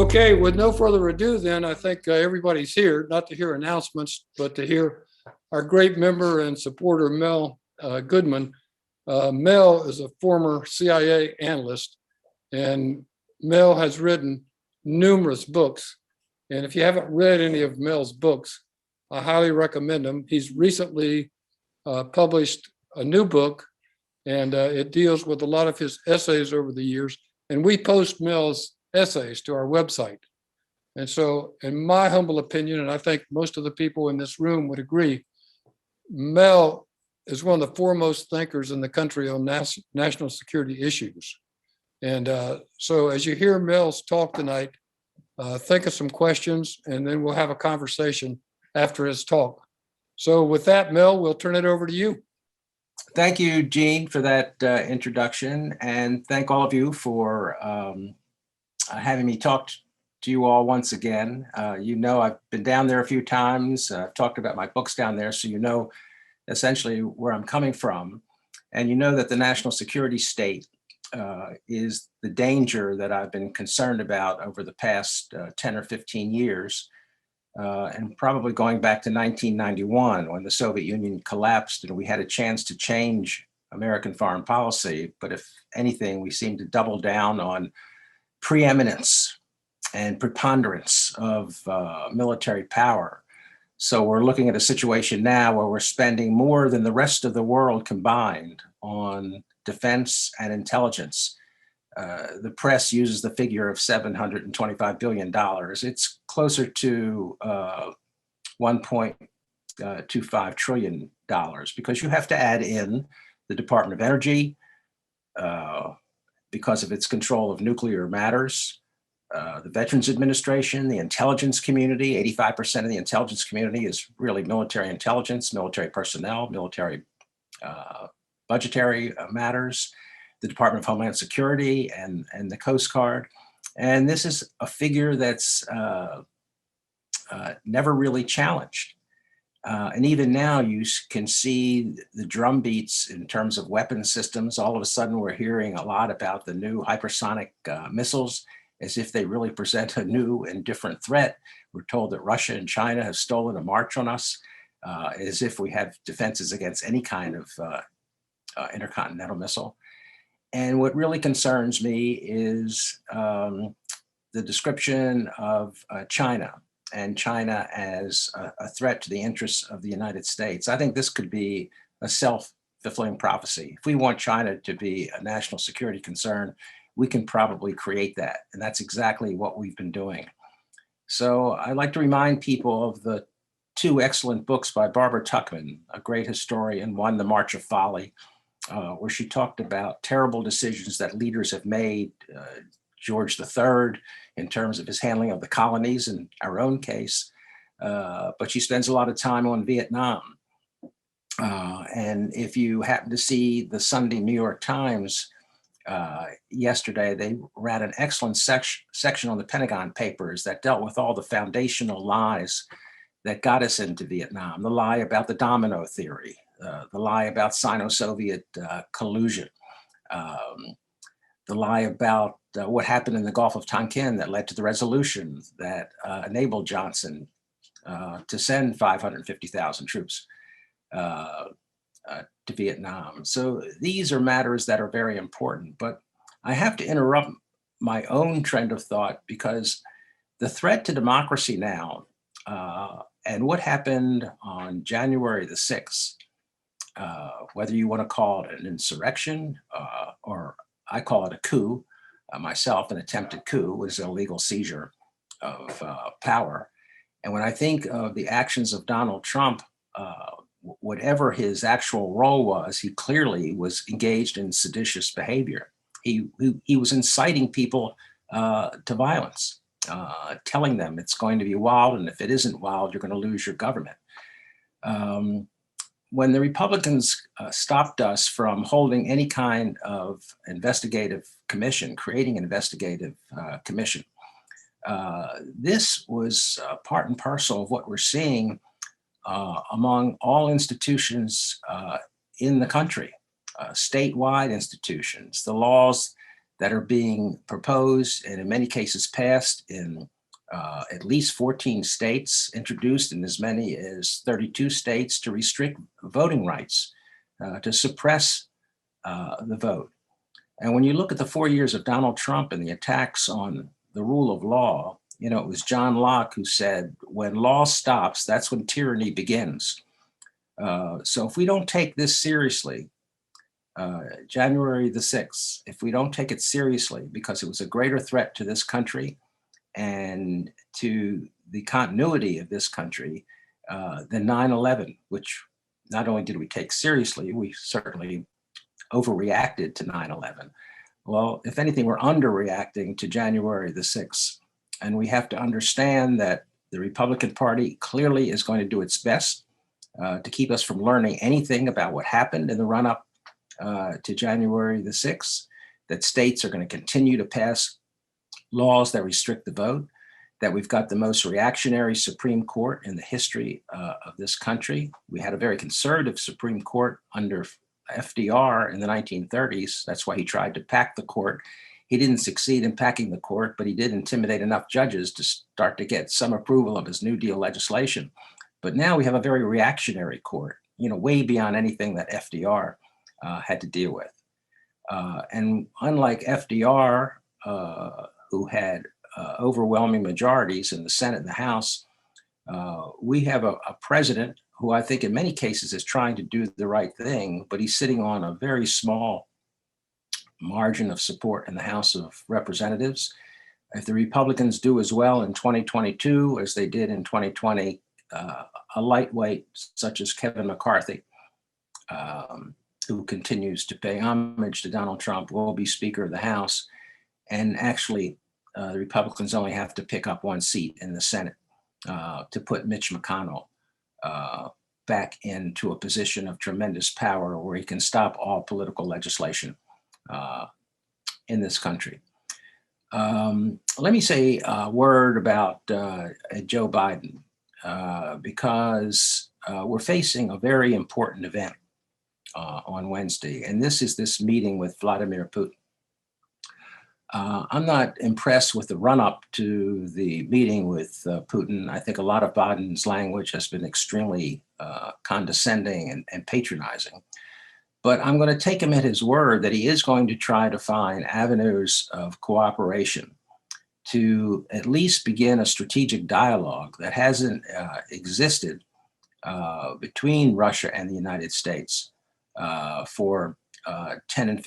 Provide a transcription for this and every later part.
Okay, with no further ado, then I think everybody's here, not to hear announcements, but to hear our great member and supporter, Mel Goodman. Mel is a former CIA analyst, and Mel has written numerous books. And if you haven't read any of Mel's books, I highly recommend them. He's recently published a new book, and it deals with a lot of his essays over the years. And we post Mel's essays to our website. And so, in my humble opinion, and I think most of the people in this room would agree, Mel is one of the foremost thinkers in the country on national security issues. And so as you hear Mel's talk tonight, think of some questions, and then we'll have a conversation after his talk. So with that, Mel, we'll turn it over to you. Thank you, Gene, for that introduction, and thank all of you for having me talk to you all once again. You know, I've been down there a few times, talked about my books down there, so you know essentially where I'm coming from. And you know that the national security state is the danger that I've been concerned about over the past 10 or 15 years, and probably going back to 1991 when the Soviet Union collapsed and we had a chance to change American foreign policy. But if anything, we seem to double down on preeminence and preponderance of military power. So we're looking at a situation now where we're spending more than the rest of the world combined on defense and intelligence. The press uses the figure of $725 billion. It's closer to $1.25 trillion because you have to add in the Department of Energy because of its control of nuclear matters, the Veterans Administration, the intelligence community. 85% of the intelligence community is really military intelligence, military personnel, military budgetary matters, the Department of Homeland Security and the Coast Guard. And this is a figure that's never really challenged. And even now you can see the drumbeats in terms of weapon systems. All of a sudden we're hearing a lot about the new hypersonic missiles as if they really present a new and different threat. We're told that Russia and China have stolen a march on us, as if we have defenses against any kind of intercontinental missile. And what really concerns me is the description of China and China as a threat to the interests of the United States. I think this could be a self-fulfilling prophecy. If we want China to be a national security concern, we can probably create that. And that's exactly what we've been doing. So I'd like to remind people of the two excellent books by Barbara Tuchman, a great historian, one, The March of Folly, where she talked about terrible decisions that leaders have made, George III, in terms of his handling of the colonies in our own case, but she spends a lot of time on Vietnam. And if you happen to see the Sunday New York Times yesterday, they ran an excellent section on the Pentagon Papers that dealt with all the foundational lies that got us into Vietnam. The lie about the domino theory, the lie about Sino-Soviet collusion, the lie about what happened in the Gulf of Tonkin that led to the resolution that enabled Johnson to send 550,000 troops to Vietnam. So these are matters that are very important, but I have to interrupt my own trend of thought because the threat to democracy now and what happened on January the 6th, whether you want to call it an insurrection or I call it a coup, myself, an attempted coup was an illegal seizure of power. And when I think of the actions of Donald Trump, whatever his actual role was, he clearly was engaged in seditious behavior. He was inciting people to violence, telling them it's going to be wild, and if it isn't wild, you're going to lose your government. When the Republicans stopped us from holding any kind of investigative commission, creating an investigative commission, this was part and parcel of what we're seeing among all institutions in the country, statewide institutions. The laws that are being proposed and in many cases passed in at least 14 states, introduced in as many as 32 states to restrict voting rights, to suppress the vote. And when you look at the 4 years of Donald Trump and the attacks on the rule of law, you know, it was John Locke who said, when law stops, that's when tyranny begins. So if we don't take this seriously, January the 6th, if we don't take it seriously, because it was a greater threat to this country and to the continuity of this country than 9/11, which not only did we take seriously, we certainly overreacted to 9/11. Well, if anything, we're underreacting to January the 6th. And we have to understand that the Republican Party clearly is going to do its best to keep us from learning anything about what happened in the run-up to January the 6th, that states are going to continue to pass laws that restrict the vote, that we've got the most reactionary Supreme Court in the history of this country. We had a very conservative Supreme Court under FDR in the 1930s. That's why he tried to pack the court. He didn't succeed in packing the court, but he did intimidate enough judges to start to get some approval of his New Deal legislation. But now we have a very reactionary court, you know, way beyond anything that FDR had to deal with. And unlike FDR, who had overwhelming majorities in the Senate and the House, we have a president who I think in many cases is trying to do the right thing, but he's sitting on a very small margin of support in the House of Representatives. If the Republicans do as well in 2022 as they did in 2020, a lightweight such as Kevin McCarthy, who continues to pay homage to Donald Trump, will be Speaker of the House. And actually, the Republicans only have to pick up one seat in the Senate to put Mitch McConnell back into a position of tremendous power where he can stop all political legislation in this country. Let me say a word about Joe Biden, because we're facing a very important event on Wednesday, and this is this meeting with Vladimir Putin. I'm not impressed with the run-up to the meeting with Putin. I think a lot of Biden's language has been extremely condescending and patronizing. But I'm going to take him at his word that he is going to try to find avenues of cooperation to at least begin a strategic dialogue that hasn't existed between Russia and the United States for 10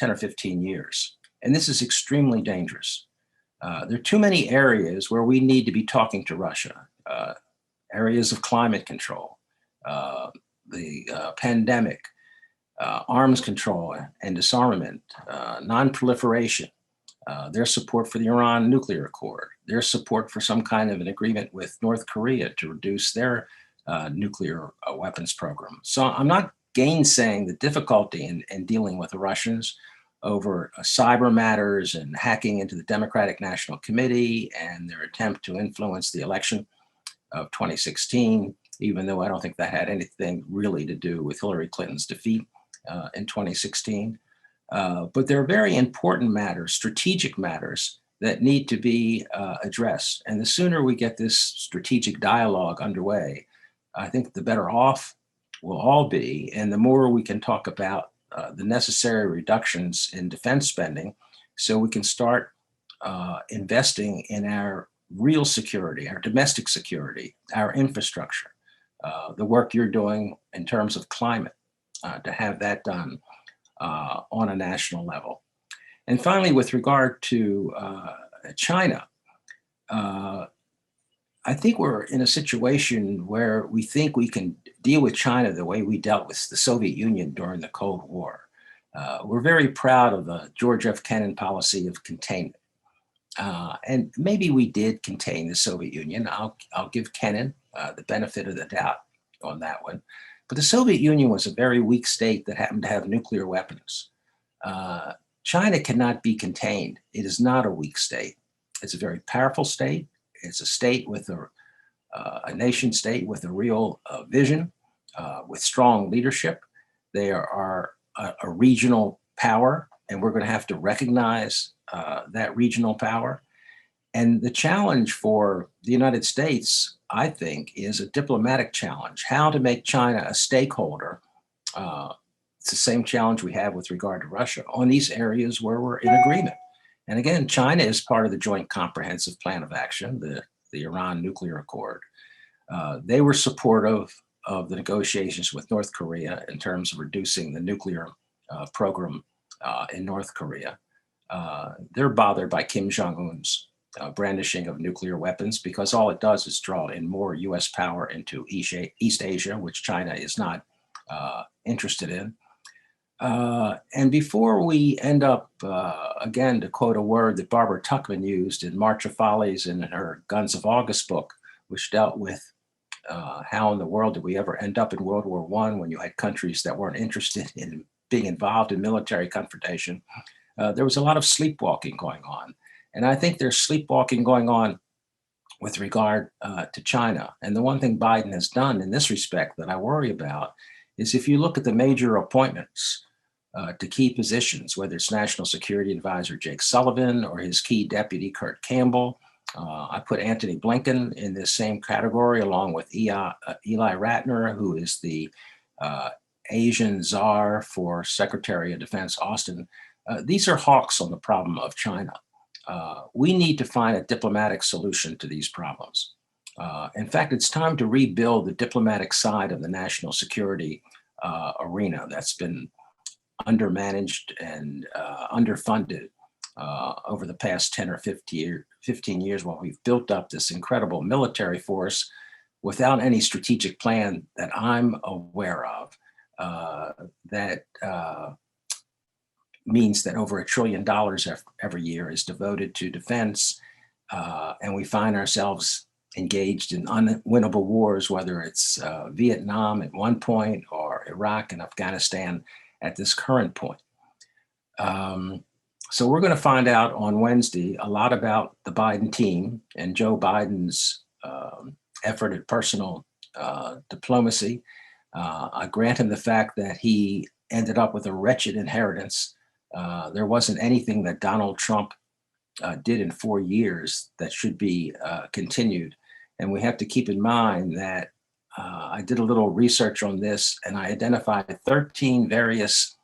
or 15 years. And this is extremely dangerous. There are too many areas where we need to be talking to Russia. Areas of climate control, the pandemic, arms control and disarmament, non-proliferation, their support for the Iran nuclear accord, their support for some kind of an agreement with North Korea to reduce their nuclear weapons program. So I'm not gainsaying the difficulty in dealing with the Russians over cyber matters and hacking into the Democratic National Committee and their attempt to influence the election of 2016, even though I don't think that had anything really to do with Hillary Clinton's defeat in 2016. But there are very important matters, strategic matters, that need to be addressed. And the sooner we get this strategic dialogue underway, I think the better off we'll all be. And the more we can talk about the necessary reductions in defense spending so we can start investing in our real security, our domestic security, our infrastructure, the work you're doing in terms of climate, to have that done on a national level. And finally, with regard to China, I think we're in a situation where we think we can deal with China the way we dealt with the Soviet Union during the Cold War. We're very proud of the George F. Kennan policy of containment. And maybe we did contain the Soviet Union. I'll give Kennan the benefit of the doubt on that one. But the Soviet Union was a very weak state that happened to have nuclear weapons. China cannot be contained. It is not a weak state. It's a very powerful state. It's a state with a nation state with a real vision, with strong leadership. They are a regional power and we're going to have to recognize that regional power. And the challenge for the United States, I think, is a diplomatic challenge, how to make China a stakeholder. It's the same challenge we have with regard to Russia on these areas where we're in agreement. And again, China is part of the Joint Comprehensive Plan of Action, the Iran nuclear accord. They were supportive of the negotiations with North Korea in terms of reducing the nuclear program in North Korea. They're bothered by Kim Jong-un's brandishing of nuclear weapons because all it does is draw in more US power into East Asia, which China is not interested in. And before we end up, again, to quote a word that Barbara Tuchman used in March of Follies in her Guns of August book, which dealt with how in the world did we ever end up in World War I when you had countries that weren't interested in being involved in military confrontation. There was a lot of sleepwalking going on. And I think there's sleepwalking going on with regard to China. And the one thing Biden has done in this respect that I worry about is if you look at the major appointments to key positions, whether it's National Security Advisor Jake Sullivan or his key deputy Kurt Campbell, I put Antony Blinken in this same category along with Eli Ratner, who is the Asian czar for Secretary of Defense Austin. These are hawks on the problem of China. We need to find a diplomatic solution to these problems. In fact, it's time to rebuild the diplomatic side of the national security arena that's been undermanaged and underfunded over the past 10 or 15 years while we've built up this incredible military force without any strategic plan that I'm aware of that means that over $1 trillion every year is devoted to defense. And we find ourselves engaged in unwinnable wars, whether it's Vietnam at one point or Iraq and Afghanistan at this current point. So we're going to find out on Wednesday a lot about the Biden team and Joe Biden's effort at personal diplomacy. I grant him the fact that he ended up with a wretched inheritance. There wasn't anything that Donald Trump did in 4 years that should be continued. And we have to keep in mind that I did a little research on this and I identified 13 various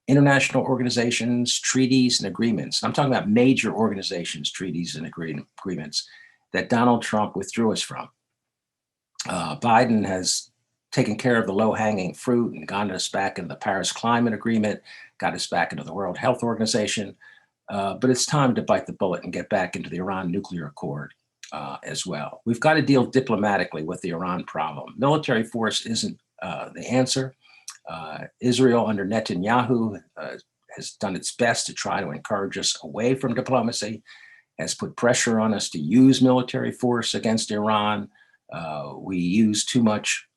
international organizations, treaties, and agreements. I'm talking about major organizations, treaties, and agreements that Donald Trump withdrew us from. Biden has taken care of the low-hanging fruit and gotten us back into the Paris Climate Agreement, got us back into the World Health Organization. But it's time to bite the bullet and get back into the Iran nuclear accord as well. We've got to deal diplomatically with the Iran problem. Military force isn't the answer. Israel under Netanyahu has done its best to try to encourage us away from diplomacy, has put pressure on us to use military force against Iran. We used too much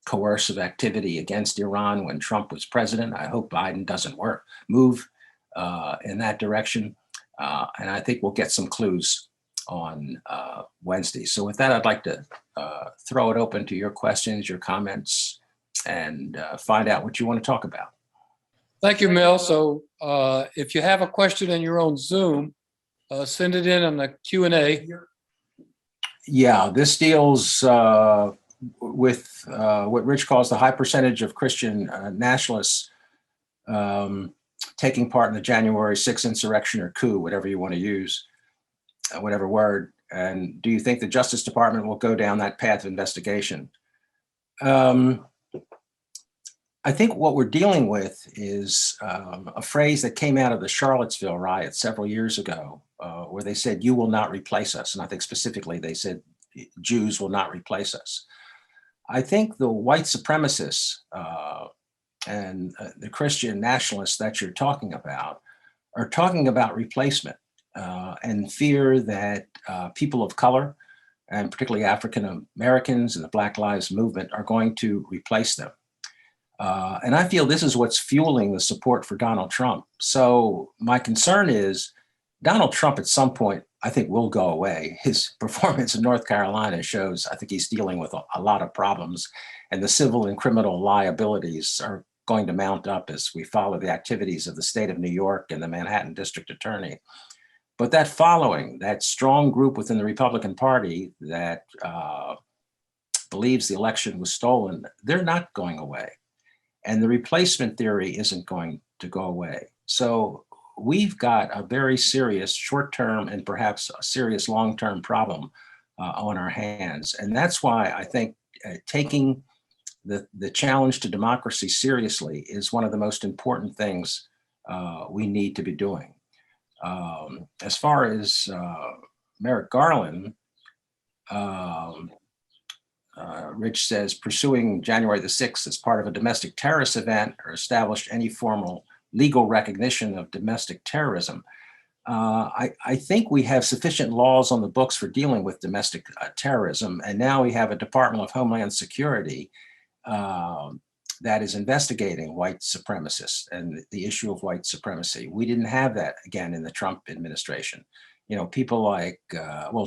coercive activity against Iran when Trump was president. I hope Biden doesn't move in that direction. And I think we'll get some clues on Wednesday. So with that, I'd like to throw it open to your questions, your comments, and find out what you want to talk about. Thank you, Mel. So if you have a question in your own Zoom, send it in on the Q&A. Yeah, this deals with what Rich calls the high percentage of Christian nationalists taking part in the January 6th insurrection or coup, whatever you want to use, whatever word. And do you think the Justice Department will go down that path of investigation? I think what we're dealing with is a phrase that came out of the Charlottesville riot several years ago, where they said, "You will not replace us." And I think specifically they said, "Jews will not replace us." I think the white supremacists and the Christian nationalists that you're talking about are talking about replacement and fear that people of color, and particularly African Americans and the Black Lives Movement, are going to replace them. And I feel this is what's fueling the support for Donald Trump. So my concern is Donald Trump at some point, I think, will go away. His performance in North Carolina shows I think he's dealing with a lot of problems, and the civil and criminal liabilities are going to mount up as we follow the activities of the state of New York and the Manhattan District Attorney. But that following, that strong group within the Republican Party that believes the election was stolen, they're not going away. And the replacement theory isn't going to go away. So we've got a very serious short-term and perhaps a serious long-term problem on our hands. And that's why I think taking the challenge to democracy seriously is one of the most important things we need to be doing. As far as Merrick Garland, Rich says, pursuing January the 6th as part of a domestic terrorist event or established any formal legal recognition of domestic terrorism. I think we have sufficient laws on the books for dealing with domestic terrorism. And now we have a Department of Homeland Security that is investigating white supremacists and the issue of white supremacy. We didn't have that again in the Trump administration. You know, people like,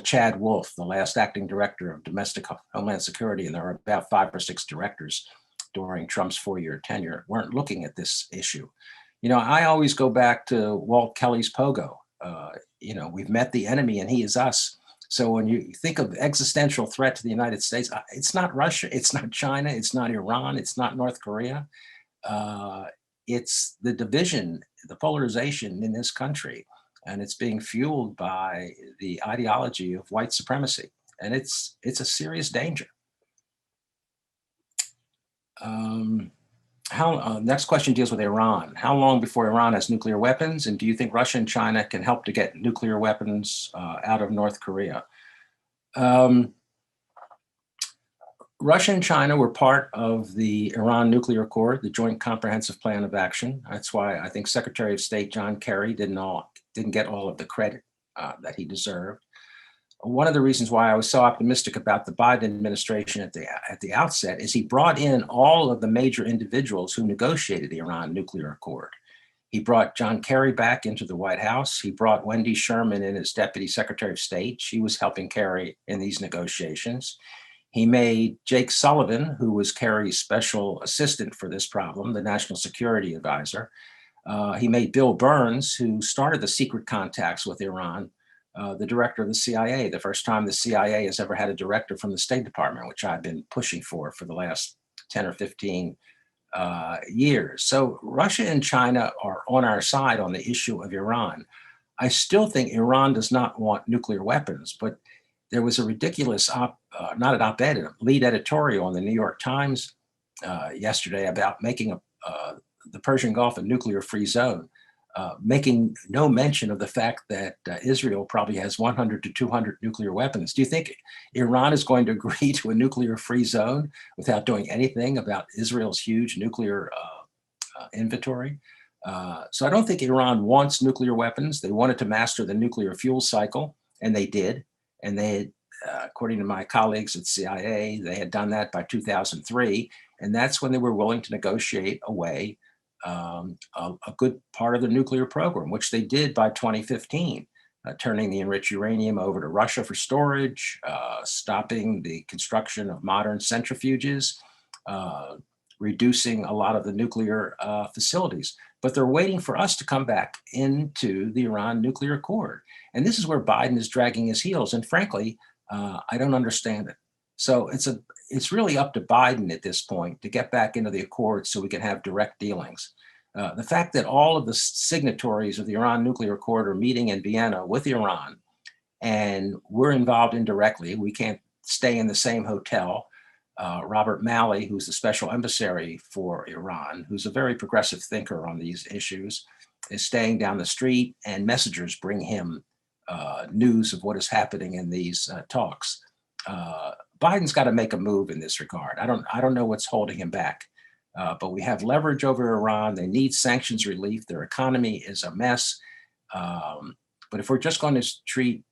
Chad Wolf, the last acting director of Domestic Homeland Security, and there were about 5 or 6 directors during Trump's 4-year tenure, weren't looking at this issue. You know, I always go back to Walt Kelly's Pogo. You know, we've met the enemy and he is us. So when you think of existential threat to the United States, it's not Russia, it's not China, it's not Iran, it's not North Korea. It's the division, the polarization in this country. And it's being fueled by the ideology of white supremacy. And it's a serious danger. Next question deals with Iran. How long before Iran has nuclear weapons? And do you think Russia and China can help to get nuclear weapons out of North Korea? Russia and China were part of the Iran nuclear accord, the Joint Comprehensive Plan of Action. That's why I think Secretary of State John Kerry didn't get all of the credit that he deserved. One of the reasons why I was so optimistic about the Biden administration at the outset is he brought in all of the major individuals who negotiated the Iran nuclear accord. He brought John Kerry back into the White House. He brought Wendy Sherman in as Deputy Secretary of State. She was helping Kerry in these negotiations. He made Jake Sullivan, who was Kerry's special assistant for this problem, the National Security Advisor. He made Bill Burns, who started the secret contacts with Iran, the director of the CIA, the first time the CIA has ever had a director from the State Department, which I've been pushing for the last 10 or 15 years. So Russia and China are on our side on the issue of Iran. I still think Iran does not want nuclear weapons, but there was a ridiculous, not an op-ed, a lead editorial in the New York Times yesterday about making the Persian Gulf a nuclear-free zone, making no mention of the fact that Israel probably has 100 to 200 nuclear weapons. Do you think Iran is going to agree to a nuclear-free zone without doing anything about Israel's huge nuclear inventory? So I don't think Iran wants nuclear weapons. They wanted to master the nuclear fuel cycle, and they did. And they had, according to my colleagues at CIA, they had done that by 2003. And that's when they were willing to negotiate away a good part of the nuclear program, which they did by 2015, turning the enriched uranium over to Russia for storage, stopping the construction of modern centrifuges, reducing a lot of the nuclear facilities. But they're waiting for us to come back into the Iran nuclear accord. And this is where Biden is dragging his heels. And frankly, I don't understand it. So it's really up to Biden at this point to get back into the accord so we can have direct dealings. The fact that all of the signatories of the Iran nuclear accord are meeting in Vienna with Iran, and we're involved indirectly, we can't stay in the same hotel. Robert Malley, who's the special emissary for Iran, who's a very progressive thinker on these issues, is staying down the street, and messengers bring him news of what is happening in these talks. Biden's got to make a move in this regard. I don't know what's holding him back, but we have leverage over Iran. They need sanctions relief. Their economy is a mess. But if we're just going to treat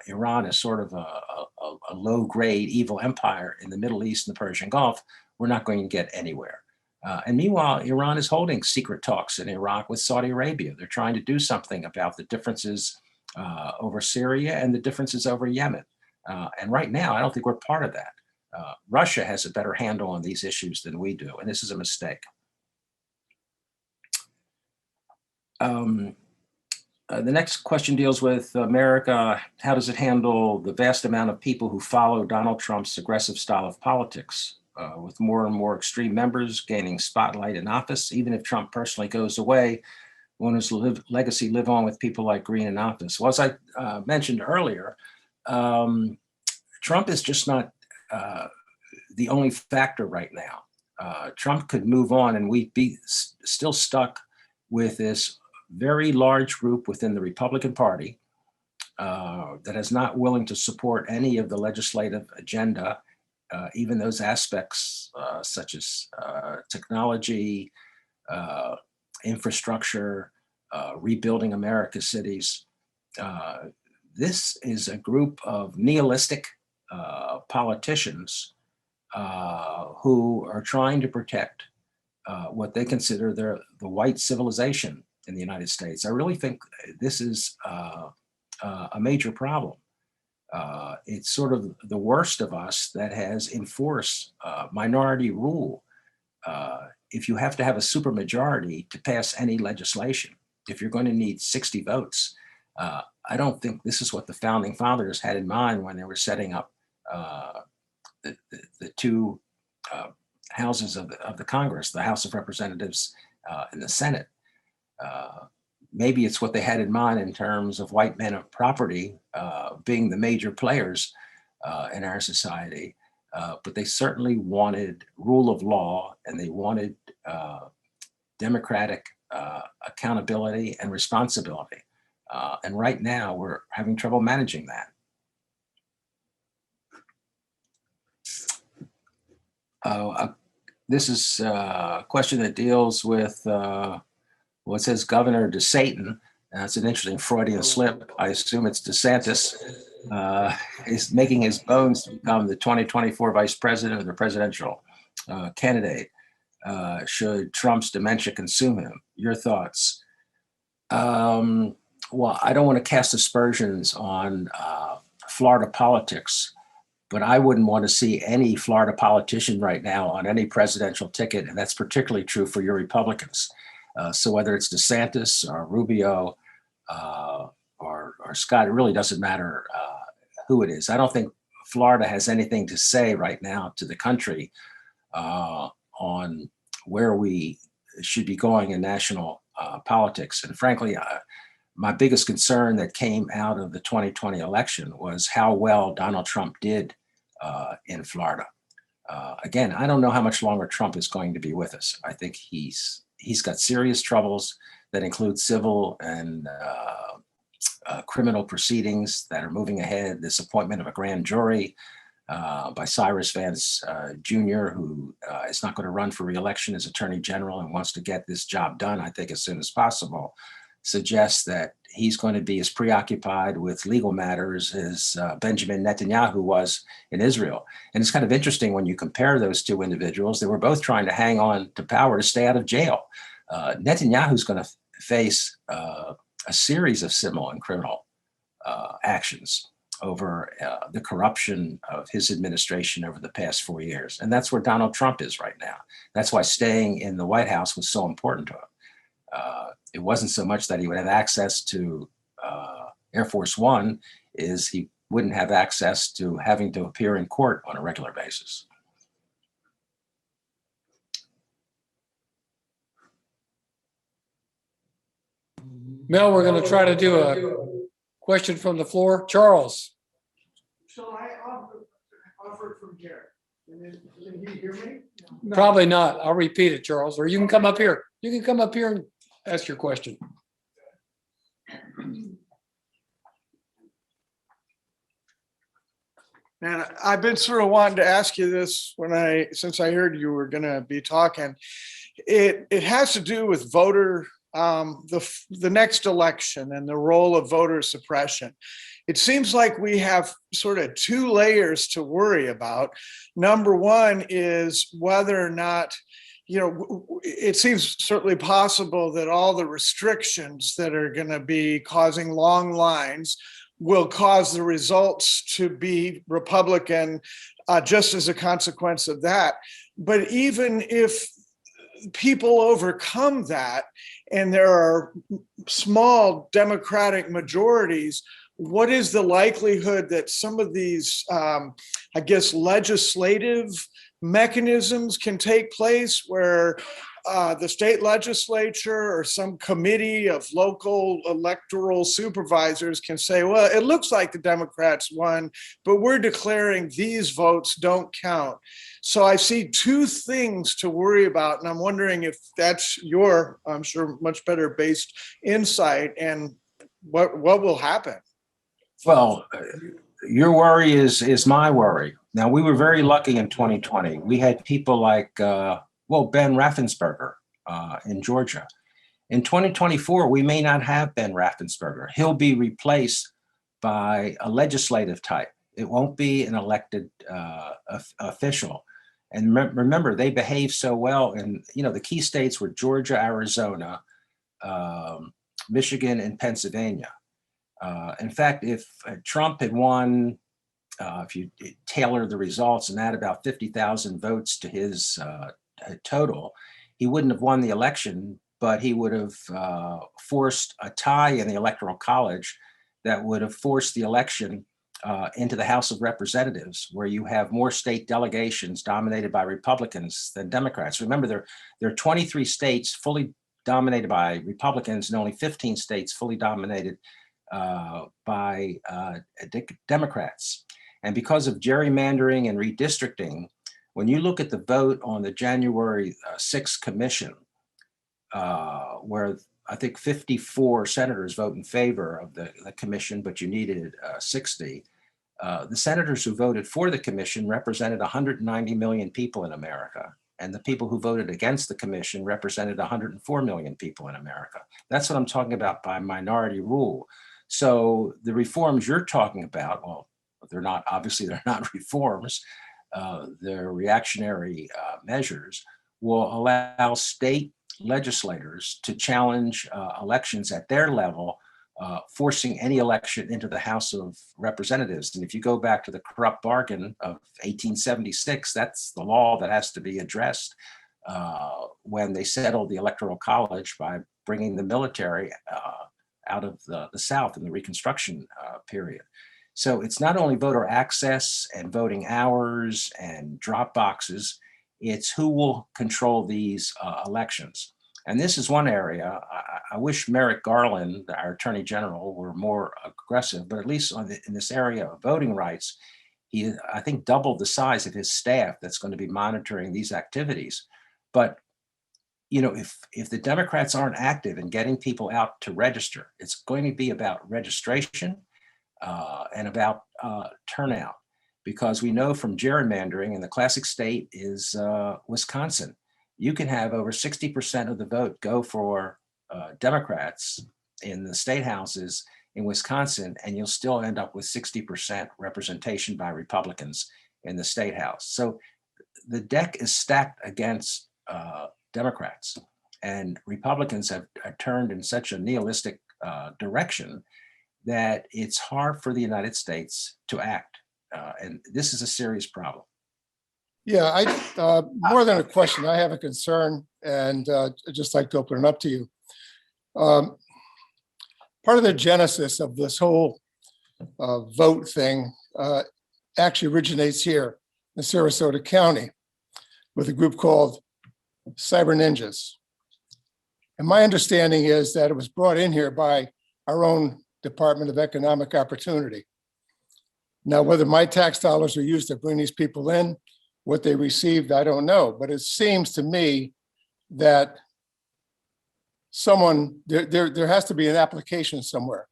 Iran as sort of a low-grade evil empire in the Middle East and the Persian Gulf, we're not going to get anywhere. And meanwhile, Iran is holding secret talks in Iraq with Saudi Arabia. They're trying to do something about the differences over Syria and the differences over Yemen. And right now, I don't think we're part of that. Russia has a better handle on these issues than we do, and this is a mistake. The next question deals with America. How does it handle the vast amount of people who follow Donald Trump's aggressive style of politics, with more and more extreme members gaining spotlight in office? Even if Trump personally goes away, won't his legacy live on with people like Green in office? Well, as I mentioned earlier, Trump is just not the only factor right now. Trump could move on and we'd be still stuck with this very large group within the Republican Party that is not willing to support any of the legislative agenda, even those aspects such as technology, infrastructure, rebuilding America's cities. This is a group of nihilistic politicians who are trying to protect what they consider the white civilization in the United States. I really think this is a major problem. It's sort of the worst of us that has enforced minority rule. If you have to have a supermajority to pass any legislation, if you're going to need 60 votes, I don't think this is what the founding fathers had in mind when they were setting up the two houses of the Congress, the House of Representatives and the Senate. Maybe it's what they had in mind in terms of white men of property being the major players in our society, but they certainly wanted rule of law, and they wanted democratic accountability and responsibility. And right now we're having trouble managing that. This is a question that deals with what says Governor DeSatan. That's an interesting Freudian slip. I assume it's DeSantis. Is making his bones to become the 2024 vice president or the presidential candidate. Should Trump's dementia consume him? Your thoughts? Well, I don't want to cast aspersions on Florida politics, but I wouldn't want to see any Florida politician right now on any presidential ticket, and that's particularly true for your Republicans. So whether it's DeSantis or Rubio or Scott, it really doesn't matter who it is. I don't think Florida has anything to say right now to the country on where we should be going in national politics. And frankly, my biggest concern that came out of the 2020 election was how well Donald Trump did in Florida. Again, I don't know how much longer Trump is going to be with us. I think he's got serious troubles that include civil and criminal proceedings that are moving ahead. This appointment of a grand jury by Cyrus Vance Jr., who is not going to run for re-election as Attorney General and wants to get this job done, I think, as soon as possible, suggests that he's going to be as preoccupied with legal matters as Benjamin Netanyahu was in Israel. And it's kind of interesting when you compare those two individuals. They were both trying to hang on to power to stay out of jail. Netanyahu's going to face a series of civil and criminal actions over the corruption of his administration over the past 4 years. And that's where Donald Trump is right now. That's why staying in the White House was so important to him. It wasn't so much that he would have access to Air Force One, is he wouldn't have access to having to appear in court on a regular basis. Mel, we're going to try to do a question from the floor. Charles. Shall I offer it from here? Can you hear me? No. Probably not. I'll repeat it, Charles, or you can come up here. You can come up here and ask your question. And I've been sort of wanting to ask you this since I heard you were going to be talking. It has to do with voter, the next election and the role of voter suppression. It seems like we have sort of two layers to worry about. Number one is whether or not, it seems certainly possible that all the restrictions that are going to be causing long lines will cause the results to be Republican just as a consequence of that. But even if people overcome that and there are small Democratic majorities, what is the likelihood that some of these, I guess, legislative mechanisms can take place where the state legislature or some committee of local electoral supervisors can say, well, it looks like the Democrats won, but we're declaring these votes don't count. So I see two things to worry about, and I'm wondering if that's your, I'm sure, much better based insight and what will happen. Well, your worry is my worry. Now, we were very lucky in 2020. We had people like, Ben Raffensperger in Georgia. In 2024, we may not have Ben Raffensperger. He'll be replaced by a legislative type. It won't be an elected official. And remember, they behave so well. And, the key states were Georgia, Arizona, Michigan, and Pennsylvania. In fact, if Trump had won, if you tailor the results and add about 50,000 votes to his total, he wouldn't have won the election, but he would have forced a tie in the Electoral College that would have forced the election into the House of Representatives, where you have more state delegations dominated by Republicans than Democrats. Remember, there are 23 states fully dominated by Republicans and only 15 states fully dominated by Democrats. And because of gerrymandering and redistricting, when you look at the vote on the January 6th commission, where I think 54 senators vote in favor of the commission, but you needed 60, the senators who voted for the commission represented 190 million people in America. And the people who voted against the commission represented 104 million people in America. That's what I'm talking about by minority rule. So the reforms you're talking about, well, they're not reforms, they're reactionary measures, will allow state legislators to challenge elections at their level, forcing any election into the House of Representatives. And if you go back to the corrupt bargain of 1876, that's the law that has to be addressed when they settled the Electoral College by bringing the military out of the South in the Reconstruction period. So it's not only voter access and voting hours and drop boxes, it's who will control these elections. And this is one area, I wish Merrick Garland, our Attorney General, were more aggressive, but at least in this area of voting rights, he, I think, doubled the size of his staff that's going to be monitoring these activities. But if the Democrats aren't active in getting people out to register, it's going to be about registration and about turnout, because we know from gerrymandering, and the classic state is Wisconsin, you can have over 60% of the vote go for Democrats in the state houses in Wisconsin, and you'll still end up with 60% representation by Republicans in the state house. So the deck is stacked against Democrats, and Republicans have turned in such a nihilistic direction that it's hard for the United States to act. And this is a serious problem. Yeah, I more than a question, I have a concern, and I'd just like to open it up to you. Part of the genesis of this whole vote thing actually originates here in Sarasota County with a group called Cyber Ninjas. And my understanding is that it was brought in here by our own Department of Economic Opportunity. Now, whether my tax dollars are used to bring these people in, what they received, I don't know. But it seems to me that there has to be an application somewhere.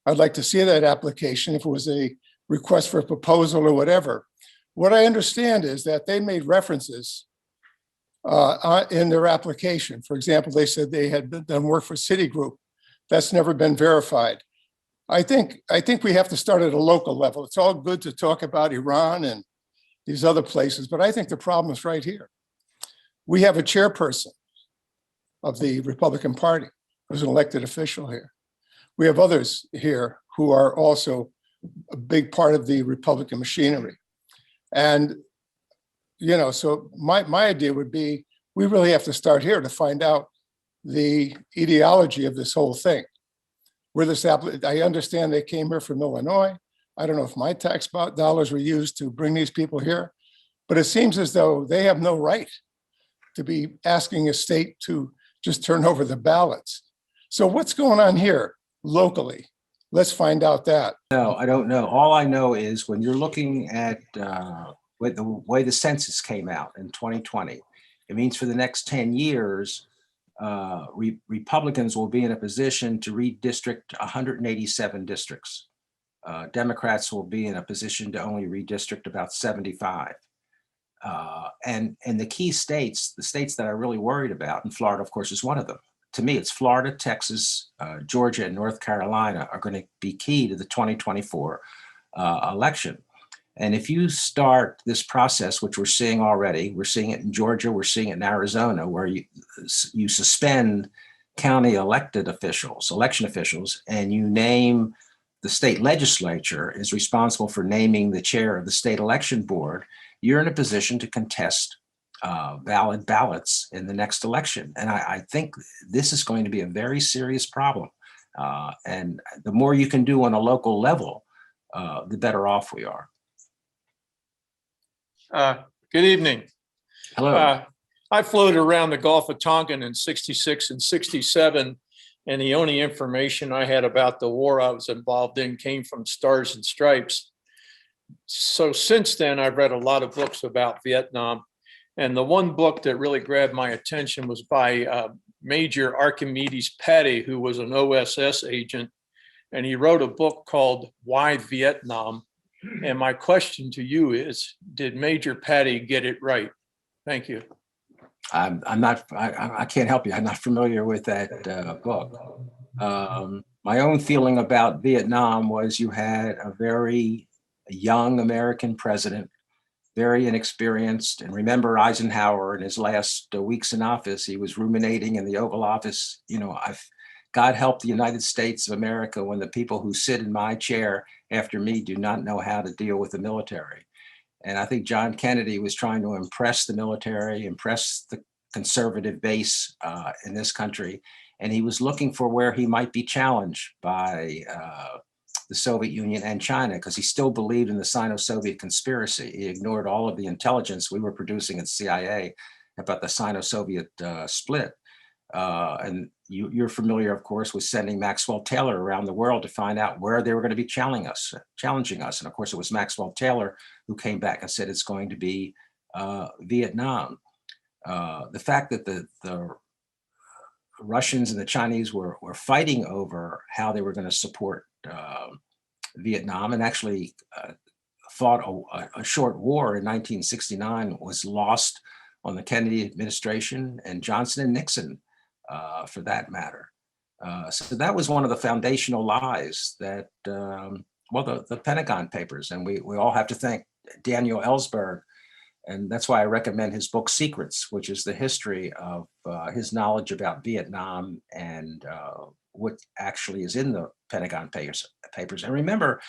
I'd like to see that application if it was a request for a proposal or whatever. What I understand is that they made references in their application. For example, they said they had done work for Citigroup. That's never been verified. I think we have to start at a local level. It's all good to talk about Iran and these other places, but I think the problem is right here. We have a chairperson of the Republican Party who's an elected official here. We have others here who are also a big part of the Republican machinery. And, so my idea would be, we really have to start here to find out the ideology of this whole thing. Where this I understand they came here from Illinois. I don't know if my tax dollars were used to bring these people here, but it seems as though they have no right to be asking a state to just turn over the ballots. So what's going on here locally? Let's find out that. No, I don't know. All I know is when you're looking at with the way the census came out in 2020, it means for the next 10 years, Republicans will be in a position to redistrict 187 districts. Democrats will be in a position to only redistrict about 75. And the key states, the states that I'm really worried about, and Florida, of course, is one of them. To me, it's Florida, Texas, Georgia, and North Carolina are going to be key to the 2024 election. And if you start this process, which we're seeing already, we're seeing it in Georgia, we're seeing it in Arizona, where you suspend county elected officials, election officials, and you name the state legislature is responsible for naming the chair of the state election board, you're in a position to contest valid ballots in the next election. And I think this is going to be a very serious problem. And the more you can do on a local level, the better off we are. Good evening. Hello. I floated around the Gulf of Tonkin in 66 and 67, and the only information I had about the war I was involved in came from Stars and Stripes. So since then, I've read a lot of books about Vietnam. And the one book that really grabbed my attention was by Major Archimedes Patty, who was an OSS agent. And he wrote a book called Why Vietnam? And my question to you is, did Major Patty get it right? Thank you. I can't help you. I'm not familiar with that book. My own feeling about Vietnam was you had a very young American president, very inexperienced. And remember Eisenhower in his last weeks in office, he was ruminating in the Oval Office. You know, God help the United States of America when the people who sit in my chair after me do not know how to deal with the military. And I think John Kennedy was trying to impress the military, impress the conservative base in this country. And he was looking for where he might be challenged by the Soviet Union and China, because he still believed in the Sino-Soviet conspiracy. He ignored all of the intelligence we were producing at CIA about the Sino-Soviet split. And you're familiar, of course, with sending Maxwell Taylor around the world to find out where they were going to be challenging us. And of course, it was Maxwell Taylor who came back and said it's going to be Vietnam. The fact that the Russians and the Chinese were fighting over how they were going to support Vietnam, and actually fought a short war in 1969, was lost on the Kennedy administration and Johnson and Nixon, for that matter. So that was one of the foundational lies that, the Pentagon Papers, and we all have to thank Daniel Ellsberg. And that's why I recommend his book Secrets, which is the history of his knowledge about Vietnam and what actually is in the Pentagon Papers. And remember,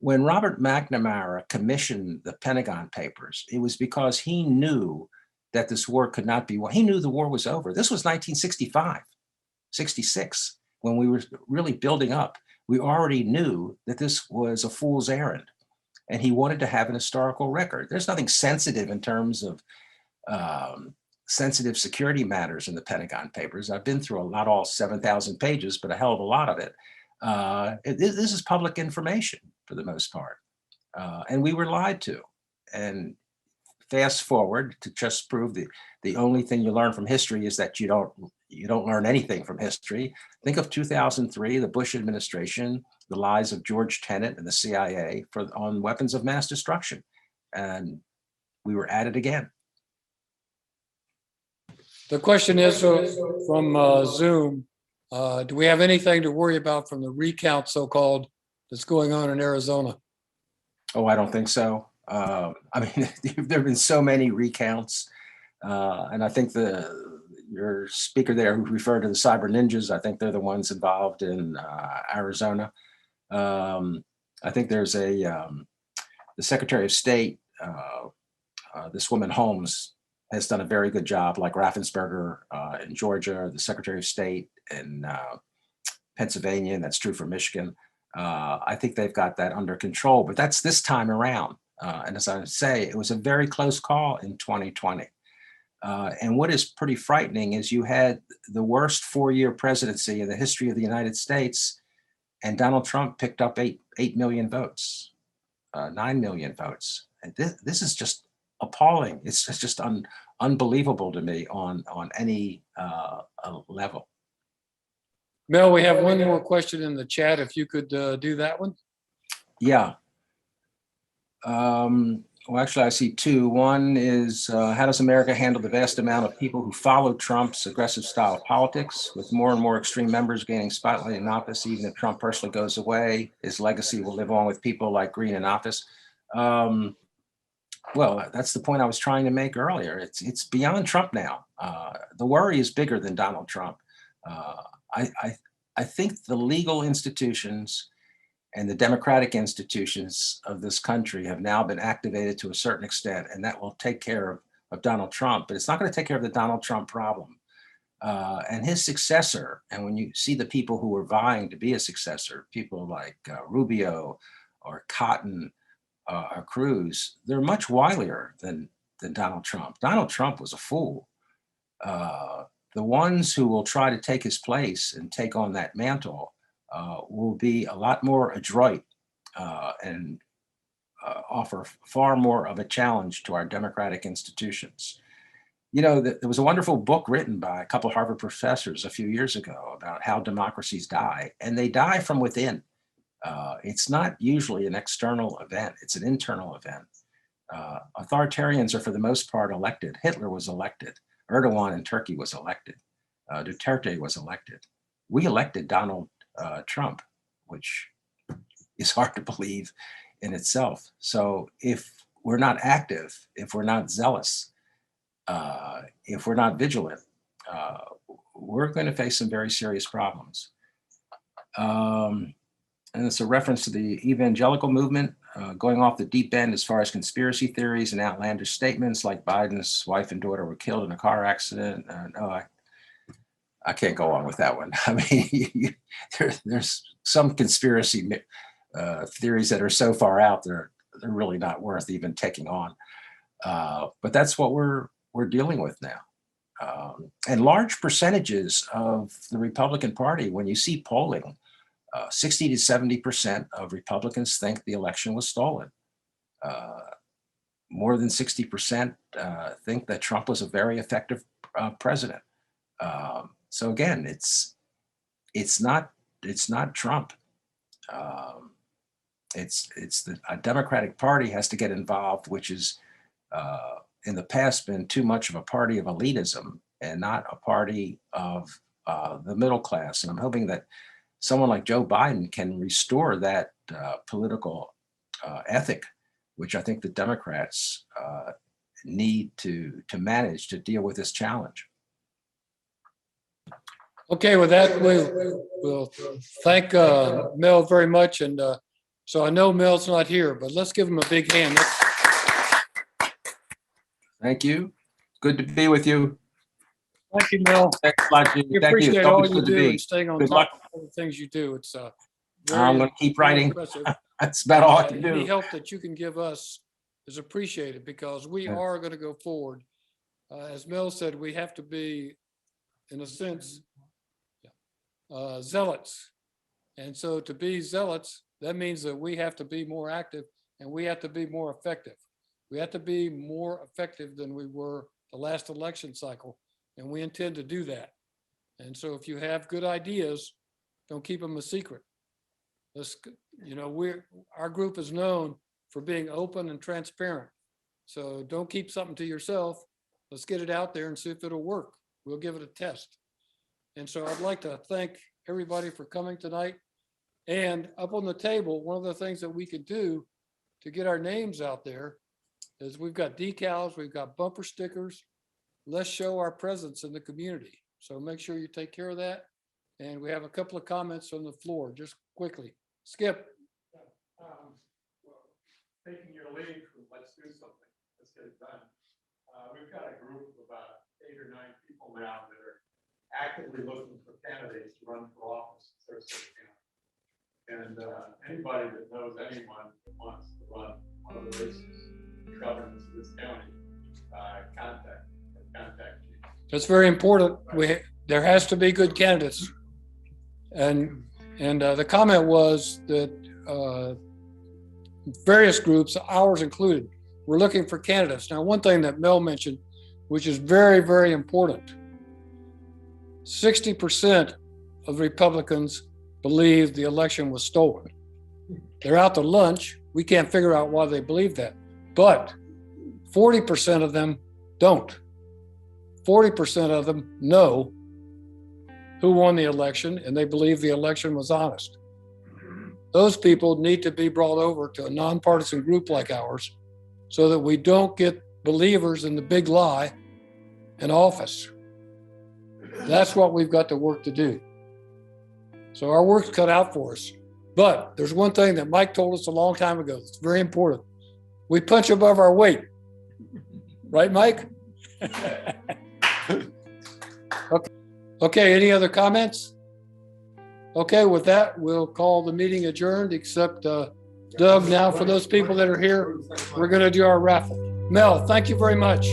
when Robert McNamara commissioned the Pentagon Papers, it was because he knew that this war could not be won. He knew the war was over. This was 1965, 66, when we were really building up. We already knew that this was a fool's errand. And he wanted to have an historical record. There's nothing sensitive in terms of sensitive security matters in the Pentagon Papers. I've been through not all 7,000 pages, but a hell of a lot of it. This is public information for the most part. And we were lied to. And fast forward to just prove the only thing you learn from history is that you don't learn anything from history. Think of 2003, the Bush administration, the lies of George Tenet and the CIA on weapons of mass destruction. And we were at it again. The question is from Zoom, do we have anything to worry about from the recount so-called that's going on in Arizona? Oh, I don't think so. I mean, there have been so many recounts. And I think your speaker there who referred to the cyber ninjas, I think they're the ones involved in Arizona. I think there's the Secretary of State, this woman Holmes, has done a very good job, like Raffensperger in Georgia, the Secretary of State in Pennsylvania, and that's true for Michigan. I think they've got that under control, but that's this time around. And as I say, it was a very close call in 2020. And what is pretty frightening is you had the worst 4-year presidency in the history of the United States, and Donald Trump picked up 8 million votes, 9 million votes. And this is just appalling. It's just unbelievable to me on any level. Mel, we have one more question in the chat. If you could do that one. Yeah. Well, actually, I see two. One is, how does America handle the vast amount of people who follow Trump's aggressive style of politics, with more and more extreme members gaining spotlight in office? Even if Trump personally goes away, his legacy will live on with people like Green in office. Well, that's the point I was trying to make earlier. It's beyond Trump now. The worry is bigger than Donald Trump. I think the legal institutions and the democratic institutions of this country have now been activated to a certain extent, and that will take care of Donald Trump, but it's not going to take care of the Donald Trump problem. And his successor, and when you see the people who were vying to be a successor, people like Rubio or Cotton or Cruz, they're much wilier than Donald Trump. Donald Trump was a fool. The ones who will try to take his place and take on that mantle will be a lot more adroit and offer far more of a challenge to our democratic institutions. You know, there was a wonderful book written by a couple of Harvard professors a few years ago about how democracies die, and they die from within. It's not usually an external event, it's an internal event. Authoritarians are for the most part elected. Hitler was elected. Erdogan in Turkey was elected. Duterte was elected. We elected Donald Trump, which is hard to believe in itself. So if we're not active, if we're not zealous, if we're not vigilant, we're going to face some very serious problems. And it's a reference to the evangelical movement going off the deep end as far as conspiracy theories and outlandish statements like Biden's wife and daughter were killed in a car accident. No, I can't go on with that one. I mean, there's some conspiracy theories that are so far out they're really not worth even taking on. But that's what we're dealing with now. And large percentages of the Republican Party, when you see polling, 60 to 70% of Republicans think the election was stolen. More than 60% think that Trump was a very effective president. So again, it's not Trump. It's the Democratic Party has to get involved, which is in the past been too much of a party of elitism and not a party of the middle class. And I'm hoping that someone like Joe Biden can restore that political ethic, which I think the Democrats need to manage to deal with this challenge. Okay, with that, we'll thank Mel very much. And so I know Mel's not here, but let's give him a big hand. Thank you. Good to be with you. Thank you, Mel. Thanks a lot, Jimmy. We Thank you. appreciate It's all always you good to do be. and staying on Good top luck. of all the things you do. It's I'm going to keep writing. impressive. That's about all I can Any do. help that you can give us is appreciated, because we Yeah. are going to go forward. As Mel said, we have to be, in a sense, zealots. And so to be zealots, that means that we have to be more active and we have to be more effective. We have to be more effective than we were the last election cycle, and we intend to do that. And so if you have good ideas, don't keep them a secret. Let's, you know, our group is known for being open and transparent. So don't keep something to yourself. Let's get it out there and see if it'll work. We'll give it a test. And so I'd like to thank everybody for coming tonight. And up on the table, one of the things that we could do to get our names out there is we've got decals, we've got bumper stickers. Let's show our presence in the community. So make sure you take care of that. And we have a couple of comments on the floor, just quickly. Skip. Taking your lead, let's do something. Let's get it done. we've got a group of about 8 or 9 people now that are actively looking for candidates to run for office in Sarasota County. And anybody that knows anyone that wants to run one of the races, the governance of this county, contact you. That's very important. There has to be good candidates. And the comment was that various groups, ours included, we're looking for candidates. Now, one thing that Mel mentioned, which is very, very important, 60% of Republicans believe the election was stolen. They're out to lunch. We can't figure out why they believe that. But 40% of them don't. 40% of them know who won the election and they believe the election was honest. Those people need to be brought over to a nonpartisan group like ours so that we don't get believers in the big lie in office. That's what we've got to work to do. So our work's cut out for us. But there's one thing that Mike told us a long time ago. It's very important. We punch above our weight. Right, Mike? Okay, any other comments? Okay, with that, we'll call the meeting adjourned, except Doug, now for those people that are here, we're going to do our raffle. Mel, thank you very much.